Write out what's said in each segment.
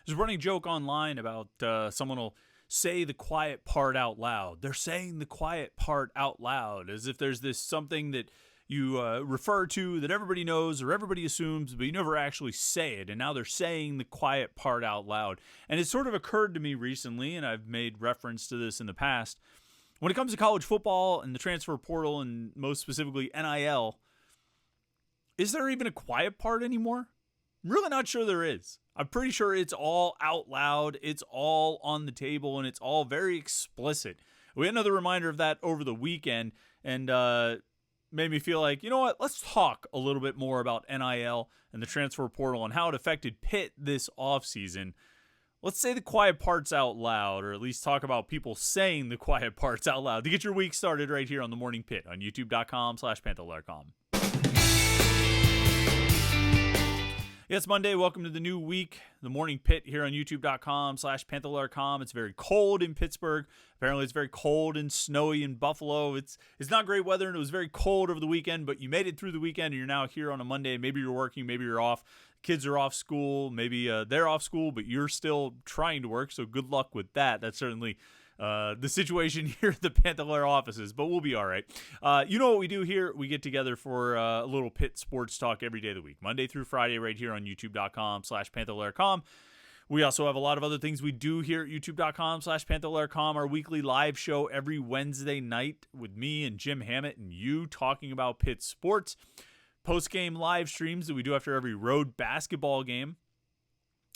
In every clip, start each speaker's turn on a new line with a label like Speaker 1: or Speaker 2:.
Speaker 1: There's a running joke online about someone will say the quiet part out loud. They're saying the quiet part out loud as if there's this something that you refer to that everybody knows or everybody assumes, but you never actually say it. And now they're saying the quiet part out loud. And it sort of occurred to me recently, and I've made reference to this in the past, when it comes to college football and the transfer portal and most specifically NIL, is there even a quiet part anymore? I'm really not sure there is. I'm pretty sure it's all out loud, it's all on the table, and it's all very explicit. We had another reminder of that over the weekend, and made me feel like, you know what, let's talk a little bit more about NIL and the transfer portal and how it affected Pitt this offseason. Let's say the quiet parts out loud, or at least talk about people saying the quiet parts out loud to get your week started right here on the Morning Pitt on youtube.com/Panther-Lair.com. Yeah, it's Monday. Welcome to the new week. The Morning Pitt here on youtube.com/Panther-Lair.com. It's very cold in Pittsburgh. Apparently it's very cold and snowy in Buffalo. It's not great weather, and it was very cold over the weekend, but you made it through the weekend, and you're now here on a Monday. Maybe you're working, maybe you're off. Kids are off school. Maybe they're off school, but you're still trying to work, so good luck with that. That's certainly the situation here at the Panther-Lair offices, but we'll be all right. You know what we do here? We get together for a little Pitt sports talk every day of the week, Monday through Friday, right here on youtube.com/Panther-Lair.com. We also have a lot of other things we do here at youtube.com/Panther-Lair.com. Our weekly live show every Wednesday night with me and Jim Hammett and you talking about Pitt sports. Post-game live streams that we do after every road basketball game.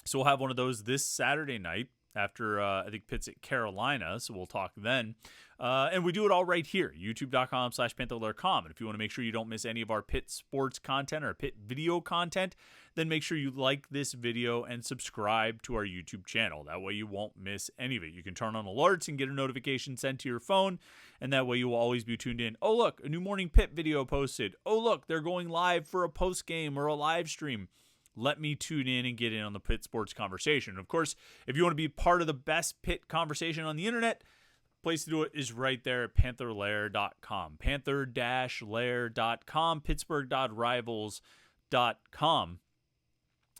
Speaker 1: So we'll have one of those this Saturday night after, I think, Pitt's at Carolina, so we'll talk then. And we do it all right here, youtube.com/Panther-Lair.com. And if you want to make sure you don't miss any of our Pitt sports content or Pitt video content, then make sure you like this video and subscribe to our YouTube channel. That way you won't miss any of it. You can turn on alerts and get a notification sent to your phone, and that way you will always be tuned in. Oh, look, a new Morning Pitt video posted. Oh, look, they're going live for a post game or a live stream. Let me tune in and get in on the Pitt sports conversation. Of course, if you want to be part of the best Pitt conversation on the internet, the place to do it is right there at Panther-Lair.com. Panther-Lair.com, Pittsburgh.rivals.com.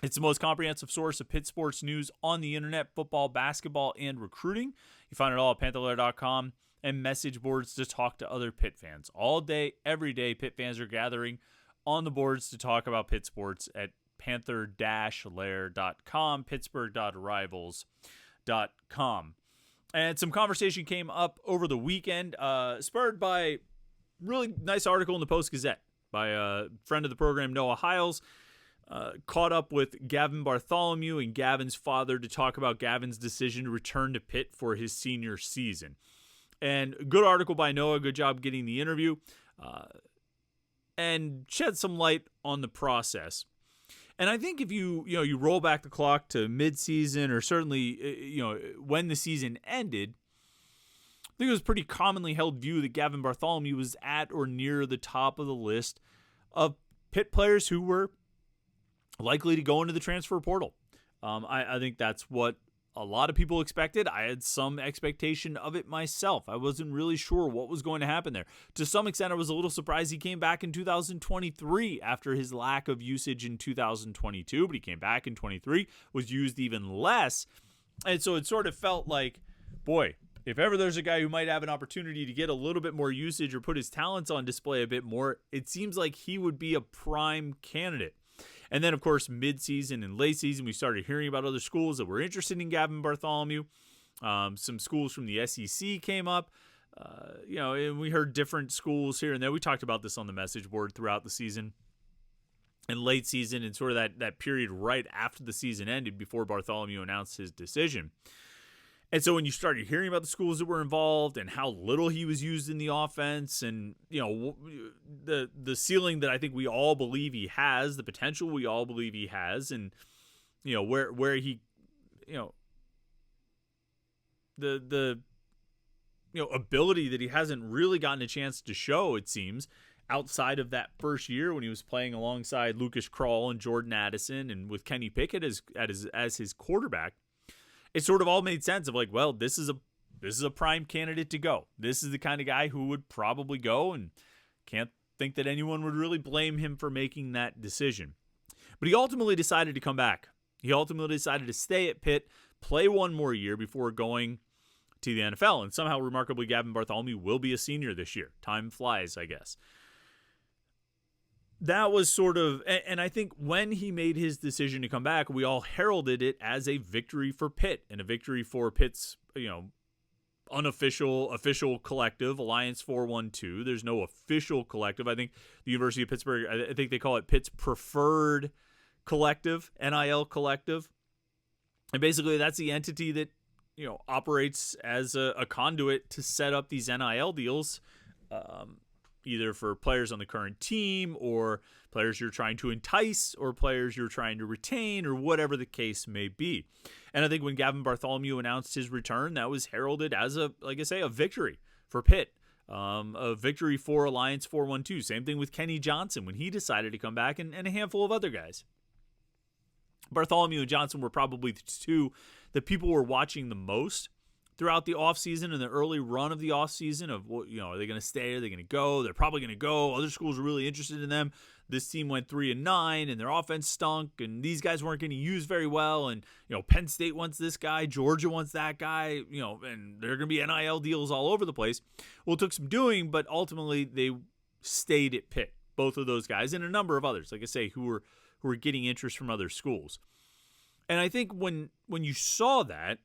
Speaker 1: It's the most comprehensive source of Pitt sports news on the internet, football, basketball, and recruiting. You find it all at Panther-Lair.com and message boards to talk to other Pitt fans. All day, every day, Pitt fans are gathering on the boards to talk about Pitt sports at Panther-Lair.com, Pittsburgh.rivals.com. And some conversation came up over the weekend, spurred by a really nice article in the Post-Gazette by a friend of the program, Noah Hiles. Caught up with Gavin Bartholomew and Gavin's father to talk about Gavin's decision to return to Pitt for his senior season. And good article by Noah. Good job getting the interview. And shed some light on the process. And I think if you roll back the clock to midseason, or certainly when the season ended, I think it was a pretty commonly held view that Gavin Bartholomew was at or near the top of the list of Pitt players who were likely to go into the transfer portal. I think that's what a lot of people expected. I had some expectation of it myself. I wasn't really sure what was going to happen there. To some extent, I was a little surprised he came back in 2023 after his lack of usage in 2022, but he came back in 23, was used even less. And so it sort of felt like, boy, if ever there's a guy who might have an opportunity to get a little bit more usage or put his talents on display a bit more, it seems like he would be a prime candidate. And then, of course, mid-season and late season, we started hearing about other schools that were interested in Gavin Bartholomew. Some schools from the SEC came up, and we heard different schools here and there. We talked about this on the message board throughout the season and late season and sort of that period right after the season ended before Bartholomew announced his decision. And so when you started hearing about the schools that were involved and how little he was used in the offense and, the ceiling that I think we all believe he has, the potential we all believe he has, and, where he, the ability that he hasn't really gotten a chance to show, it seems, outside of that first year when he was playing alongside Lucas Krull and Jordan Addison and with Kenny Pickett as his quarterback. It sort of all made sense of like, well, this is a prime candidate to go. This is the kind of guy who would probably go, and can't think that anyone would really blame him for making that decision. But he ultimately decided to come back. He ultimately decided to stay at Pitt, play one more year before going to the NFL. And somehow, remarkably, Gavin Bartholomew will be a senior this year. Time flies, I guess. That was sort of, and I think when he made his decision to come back, we all heralded it as a victory for Pitt and a victory for Pitt's, official collective, Alliance 412. There's no official collective. I think the University of Pittsburgh, I think they call it Pitt's preferred collective, NIL collective. And basically that's the entity that, operates as a conduit to set up these NIL deals, either for players on the current team or players you're trying to entice or players you're trying to retain or whatever the case may be. And I think when Gavin Bartholomew announced his return, that was heralded as a victory for Pitt, a victory for Alliance 412. Same thing with Kenny Johnson when he decided to come back and a handful of other guys. Bartholomew and Johnson were probably the two that people were watching the most throughout the offseason and the early run of the offseason of, are they going to stay? Are they going to go? They're probably going to go. Other schools are really interested in them. This team went 3-9 and their offense stunk and these guys weren't getting used very well. And, Penn State wants this guy. Georgia wants that guy, and there are going to be NIL deals all over the place. Well, it took some doing, but ultimately they stayed at Pitt, both of those guys and a number of others, like I say, who were getting interest from other schools. And I think when you saw that,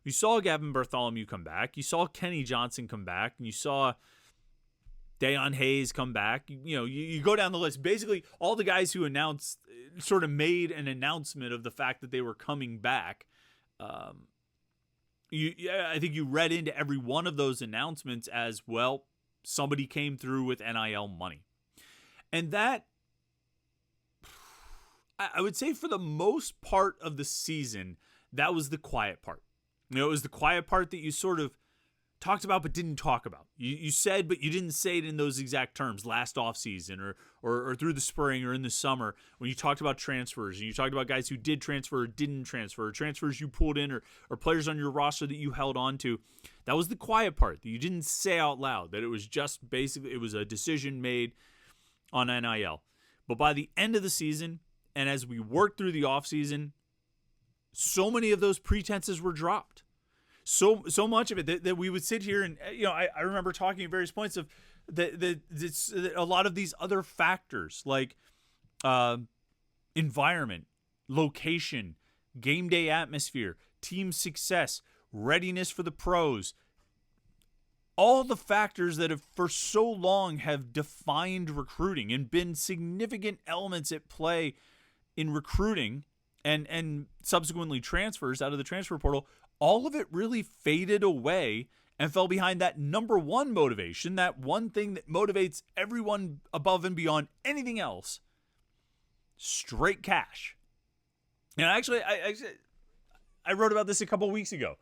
Speaker 1: you saw Gavin Bartholomew come back, you saw Kenny Johnson come back, and you saw Deion Hayes come back. You go down the list. Basically, all the guys who sort of made an announcement of the fact that they were coming back. I think you read into every one of those announcements as, well, somebody came through with NIL money. And that, I would say for the most part of the season, that was the quiet part. It was the quiet part that you sort of talked about but didn't talk about. You said, but you didn't say it in those exact terms last offseason or through the spring or in the summer when you talked about transfers and you talked about guys who did transfer or didn't transfer, or transfers you pulled in or players on your roster that you held on to. That was the quiet part that you didn't say out loud, that it was just basically, it was a decision made on NIL. But by the end of the season, and as we worked through the offseason, so many of those pretenses were dropped. So much of it that we would sit here and, I remember talking at various points of a lot of these other factors like environment, location, game day atmosphere, team success, readiness for the pros, all the factors that have for so long have defined recruiting and been significant elements at play in recruiting and subsequently transfers out of the transfer portal, all of it really faded away and fell behind that number one motivation, that one thing that motivates everyone above and beyond anything else: straight cash. And actually, I wrote about this a couple weeks ago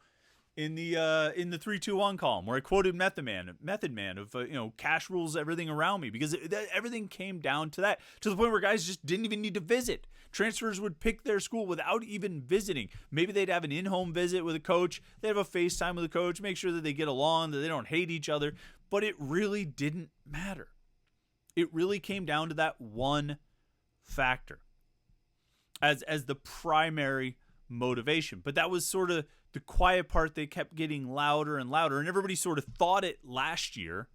Speaker 1: in the 321 column where I quoted Method Man of cash rules everything around me, because everything came down to that, to the point where guys just didn't even need to visit. Transfers would pick their school without even visiting. Maybe they'd have an in-home visit with a coach. They'd have a FaceTime with a coach, make sure that they get along, that they don't hate each other. But it really didn't matter. It really came down to that one factor as the primary motivation. But that was sort of the quiet part that kept getting louder and louder. And everybody sort of thought it last year,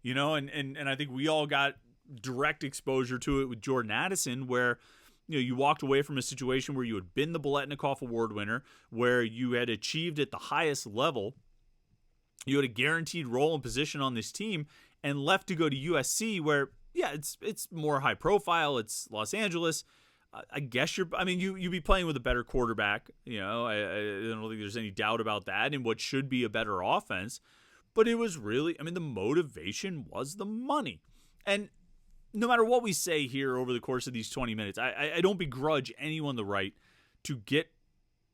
Speaker 1: and I think we all got direct exposure to it with Jordan Addison, where you walked away from a situation where you had been the Biletnikoff Award winner, where you had achieved at the highest level, you had a guaranteed role and position on this team, and left to go to USC, where, it's more high profile, it's Los Angeles. I guess you'd be playing with a better quarterback. I don't think there's any doubt about that, in what should be a better offense. But it was really, the motivation was the money. And no matter what we say here over the course of these 20 minutes, I don't begrudge anyone the right to get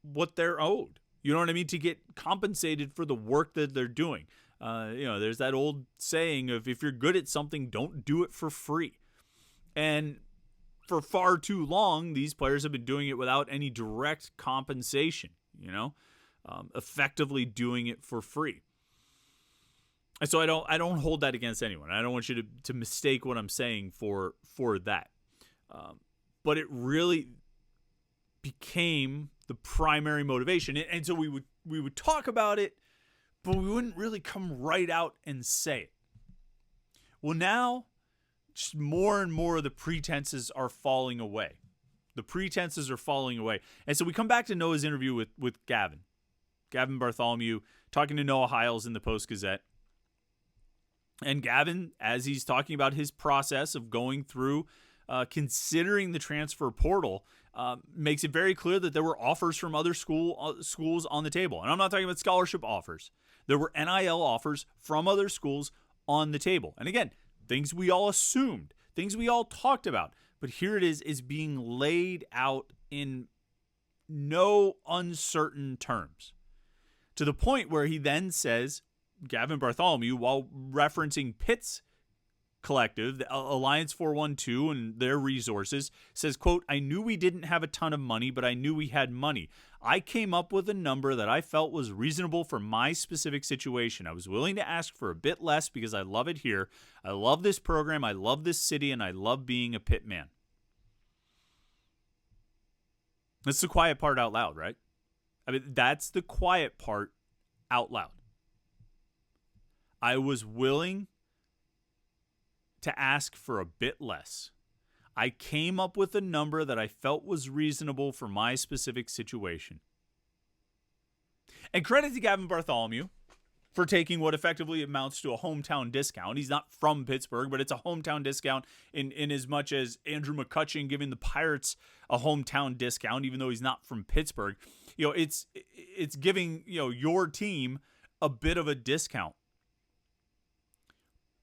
Speaker 1: what they're owed. You know what I mean? To get compensated for the work that they're doing. There's that old saying of, if you're good at something, don't do it for free. And for far too long, these players have been doing it without any direct compensation, effectively doing it for free. And so I don't hold that against anyone. I don't want you to mistake what I'm saying for that. But it really, became the primary motivation. And so we would talk about it, but we wouldn't really come right out and say it. Well, now just more and more of the pretenses are falling away. The pretenses are falling away. And so we come back to Noah's interview with Gavin Bartholomew, talking to Noah Hiles in the Post-Gazette. And Gavin, as he's talking about his process of going through, considering the transfer portal, makes it very clear that there were offers from other schools on the table. And I'm not talking about scholarship offers. There were NIL offers from other schools on the table. And again, things we all assumed, things we all talked about. But here it is being laid out in no uncertain terms. To the point where he then says, Gavin Bartholomew, while referencing Pitt's collective, the Alliance 412 and their resources, says, quote, "I knew we didn't have a ton of money, but I knew we had money. I came up with a number that I felt was reasonable for my specific situation. I was willing to ask for a bit less because I love it here. I love this program, I love this city, and I love being a Pitt man." That's the quiet part out loud, right? I mean, that's the quiet part out loud. I was willing to ask for a bit less. I came up with a number that I felt was reasonable for my specific situation. And credit to Gavin Bartholomew for taking what effectively amounts to a hometown discount. He's not from Pittsburgh, but it's a hometown discount in as much as Andrew McCutcheon giving the Pirates a hometown discount, even though he's not from Pittsburgh. You know, it's giving, you know, your team a bit of a discount.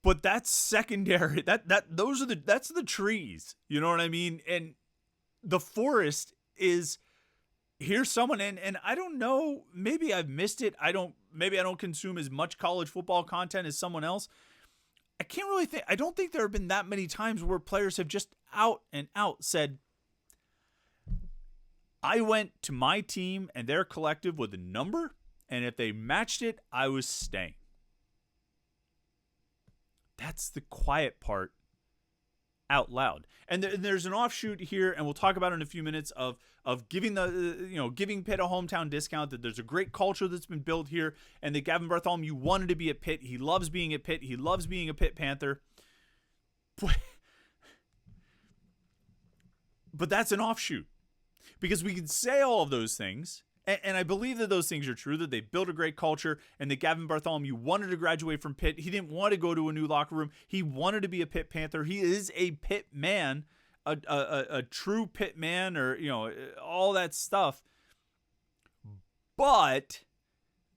Speaker 1: But that's secondary. That's the trees. You know what I mean? And the forest is, here's someone, and I don't know, maybe I've missed it. Maybe I don't consume as much college football content as someone else. I don't think there have been that many times where players have just out and out said, I went to my team and their collective with a number, and if they matched it, I was staying. That's the quiet part out loud. And there's an offshoot here, and we'll talk about it in a few minutes, of giving giving Pitt a hometown discount, that there's a great culture that's been built here, and that Gavin Bartholomew wanted to be at Pitt. He loves being at Pitt. He loves being a Pitt Panther. But that's an offshoot. Because we can say all of those things, and I believe that those things are true, that they built a great culture, and that Gavin Bartholomew wanted to graduate from Pitt. He didn't want to go to a new locker room. He wanted to be a Pitt Panther. He is a Pitt man, a true Pitt man, or, you know, all that stuff. But,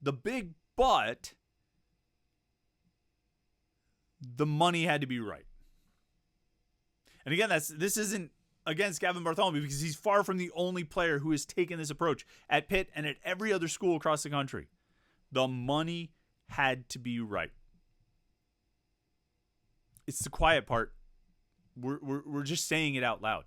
Speaker 1: the big but, the money had to be right. And again, this isn't against Gavin Bartholomew, because he's far from the only player who has taken this approach at Pitt and at every other school across the country. The money had to be right. It's the quiet part. We're just saying it out loud.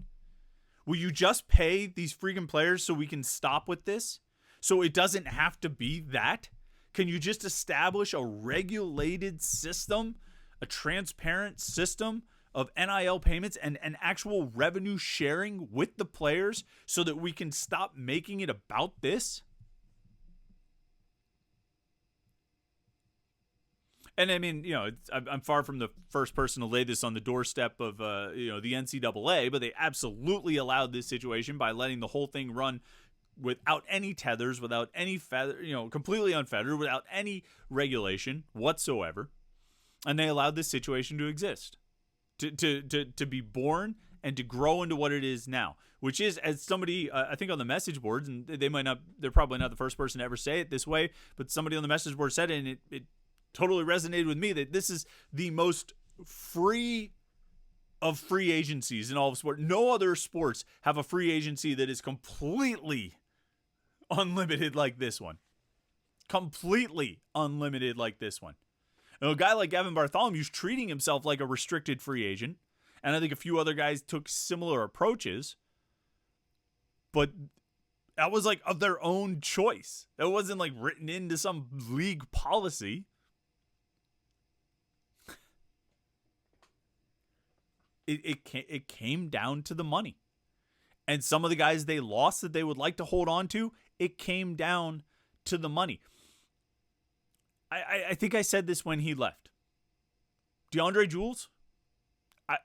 Speaker 1: Will you just pay these freaking players so we can stop with this? So it doesn't have to be that? Can you just establish a regulated system, a transparent system of NIL payments and actual revenue sharing with the players so that we can stop making it about this? And I mean, you know, I'm far from the first person to lay this on the doorstep of, the NCAA, but they absolutely allowed this situation by letting the whole thing run without any tethers, without any completely unfettered, without any regulation whatsoever. And they allowed this situation to exist. To be born and to grow into what it is now, which is, as somebody, I think on the message boards, and they're probably not the first person to ever say it this way, but somebody on the message board said it, and it totally resonated with me, that this is the most free of free agencies in all of sport. No other sports have a free agency that is completely unlimited like this one. Completely unlimited like this one. Now, a guy like Gavin Bartholomew's treating himself like a restricted free agent, and I think a few other guys took similar approaches, but that was like of their own choice. That wasn't like written into some league policy. It came down to the money. And some of the guys they lost that they would like to hold on to, it came down to the money. I think I said this when he left. DeAndre Jules,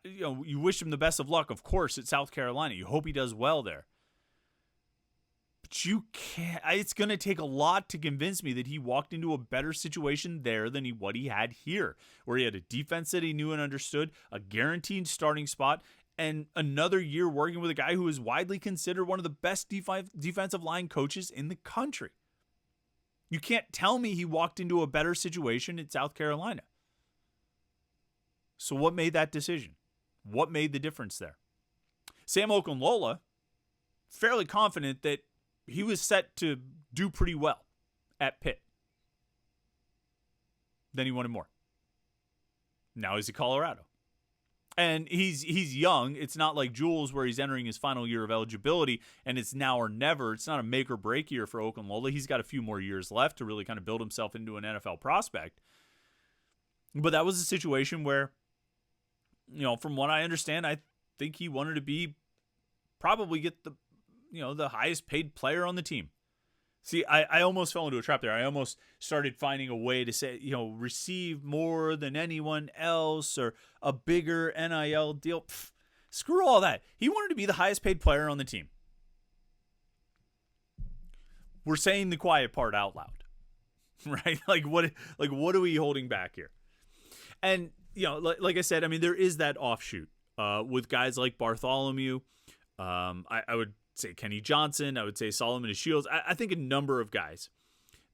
Speaker 1: you wish him the best of luck, of course, at South Carolina. You hope he does well there. But you can't. It's going to take a lot to convince me that he walked into a better situation there than what he had here, where he had a defense that he knew and understood, a guaranteed starting spot, and another year working with a guy who is widely considered one of the best defensive line coaches in the country. You can't tell me he walked into a better situation at South Carolina. So what made that decision? What made the difference there? Sam Okunlola, fairly confident that he was set to do pretty well at Pitt. Then he wanted more. Now he's at Colorado. And he's young. It's not like Jules where he's entering his final year of eligibility and it's now or never. It's not a make or break year for Okunlola. He's got a few more years left to really kind of build himself into an NFL prospect. But that was a situation where, from what I understand, I think he wanted to probably get the highest paid player on the team. See, I almost fell into a trap there. I almost started finding a way to say, receive more than anyone else or a bigger NIL deal. Screw all that. He wanted to be the highest paid player on the team. We're saying the quiet part out loud, right? Like what are we holding back here? And, like I said, I mean, there is that offshoot with guys like Bartholomew. I would say Kenny Johnson. I would say Solomon Shields. I think a number of guys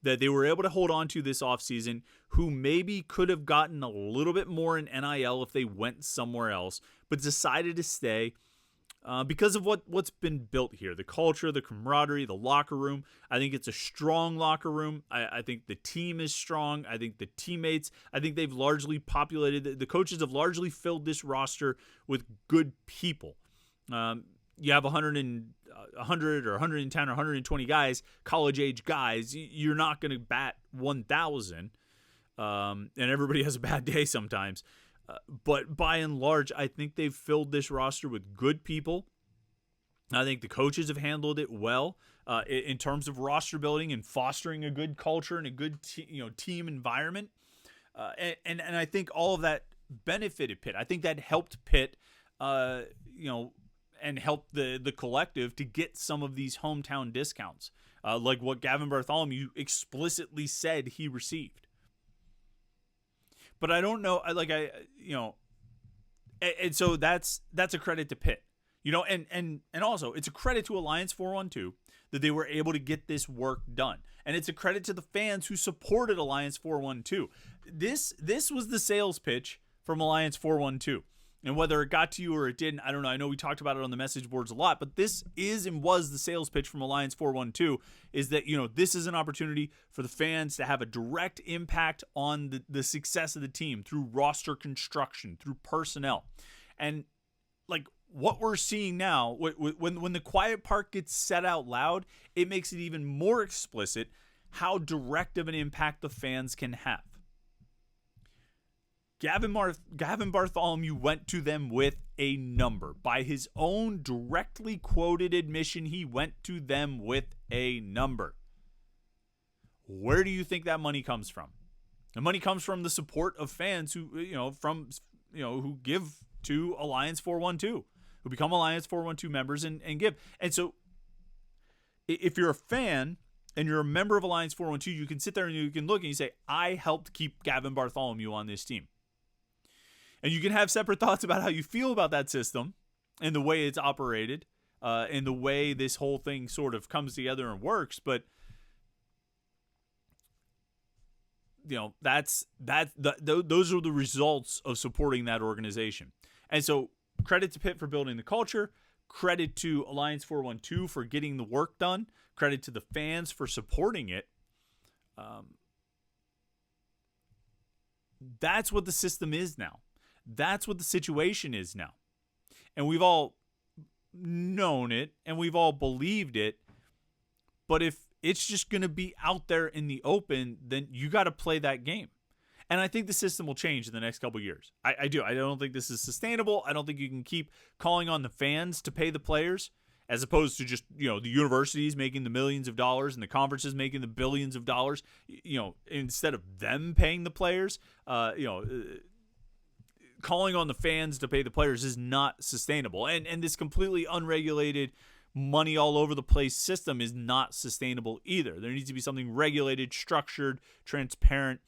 Speaker 1: that they were able to hold on to this offseason who maybe could have gotten a little bit more in NIL if they went somewhere else, but decided to stay because of what's been built here. The culture, the camaraderie, the locker room. I think it's a strong locker room. I think the team is strong. I think the teammates, I think they've largely populated, the coaches have largely filled this roster with good people. You have 100 or 110 or 120 guys, college-age guys. You're not going to bat 1,000, and everybody has a bad day sometimes. But by and large, I think they've filled this roster with good people. I think the coaches have handled it well in terms of roster building and fostering a good culture and a good team environment. And I think all of that benefited Pitt. I think that helped Pitt, and help the collective to get some of these hometown discounts, like what Gavin Bartholomew explicitly said he received. But I don't know, and so that's a credit to Pitt, and also it's a credit to Alliance 412 that they were able to get this work done, and it's a credit to the fans who supported Alliance 412. This was the sales pitch from Alliance 412. And whether it got to you or it didn't, I don't know. I know we talked about it on the message boards a lot, but this is and was the sales pitch from Alliance 412, is that, this is an opportunity for the fans to have a direct impact on the success of the team through roster construction, through personnel. And like what we're seeing now, when the quiet part gets said out loud, it makes it even more explicit how direct of an impact the fans can have. Gavin Bartholomew went to them with a number. By his own directly quoted admission, he went to them with a number. Where do you think that money comes from? The money comes from the support of fans who give to Alliance 412, who become Alliance 412 members and give. And so if you're a fan and you're a member of Alliance 412, you can sit there and you can look and you say, I helped keep Gavin Bartholomew on this team. And you can have separate thoughts about how you feel about that system and the way it's operated and the way this whole thing sort of comes together and works. But, those are the results of supporting that organization. And so credit to Pitt for building the culture. Credit to Alliance 412 for getting the work done. Credit to the fans for supporting it. That's what the system is now. That's what the situation is now. And we've all known it and we've all believed it. But if it's just going to be out there in the open, then you got to play that game. And I think the system will change in the next couple of years. I do. I don't think this is sustainable. I don't think you can keep calling on the fans to pay the players as opposed to just, the universities making the millions of dollars and the conferences making the billions of dollars, instead of them paying the players, calling on the fans to pay the players is not sustainable. And this completely unregulated, money all over the place system is not sustainable either. There needs to be something regulated, structured, transparent.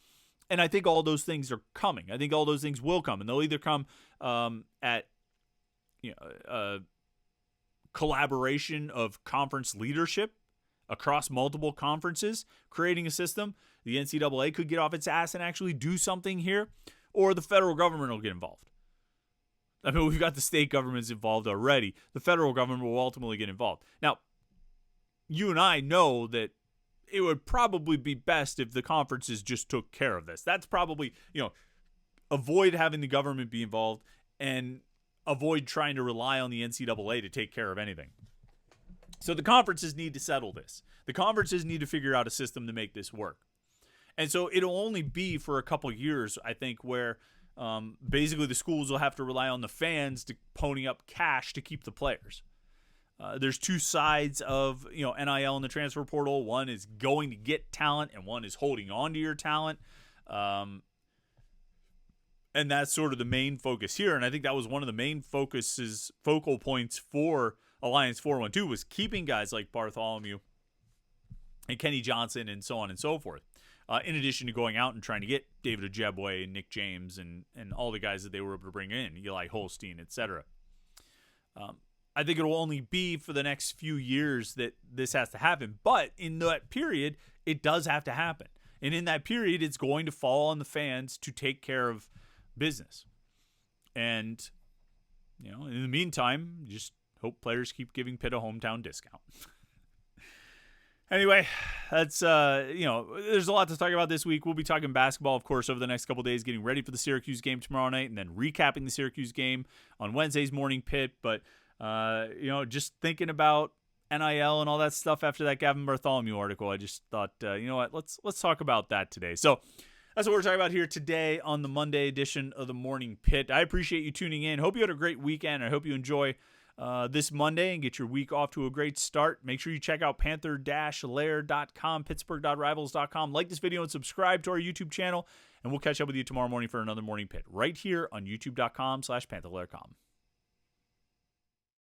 Speaker 1: And I think all those things are coming. I think all those things will come. And they'll either come at collaboration of conference leadership across multiple conferences, creating a system. The NCAA could get off its ass and actually do something here, or the federal government will get involved. I mean, we've got the state governments involved already. The federal government will ultimately get involved. Now, you and I know that it would probably be best if the conferences just took care of this. That's probably, avoid having the government be involved and avoid trying to rely on the NCAA to take care of anything. So the conferences need to settle this. The conferences need to figure out a system to make this work. And so it'll only be for a couple years, I think, where basically the schools will have to rely on the fans to pony up cash to keep the players. There's two sides of NIL and the transfer portal. One is going to get talent, and one is holding on to your talent. And that's sort of the main focus here. And I think that was one of the main focal points for Alliance 412 was keeping guys like Bartholomew and Kenny Johnson and so on and so forth. In addition to going out and trying to get David Ojebwe and Nick James and all the guys that they were able to bring in, Eli Holstein, etc. I think it will only be for the next few years that this has to happen. But in that period, it does have to happen. And in that period, it's going to fall on the fans to take care of business. And, in the meantime, just hope players keep giving Pitt a hometown discount. Anyway, that's, there's a lot to talk about this week. We'll be talking basketball, of course, over the next couple of days, getting ready for the Syracuse game tomorrow night, and then recapping the Syracuse game on Wednesday's Morning Pitt. But, just thinking about NIL and all that stuff after that Gavin Bartholomew article, I just thought, let's talk about that today. So that's what we're talking about here today on the Monday edition of the Morning Pitt. I appreciate you tuning in. Hope you had a great weekend. I hope you enjoy this Monday and get your week off to a great start. Make sure you check out Panther-Lair.com, Pittsburgh.rivals.com. Like this video and subscribe to our YouTube channel, and we'll catch up with you tomorrow morning for another Morning Pitt right here on YouTube.com/Panther-Lair.com.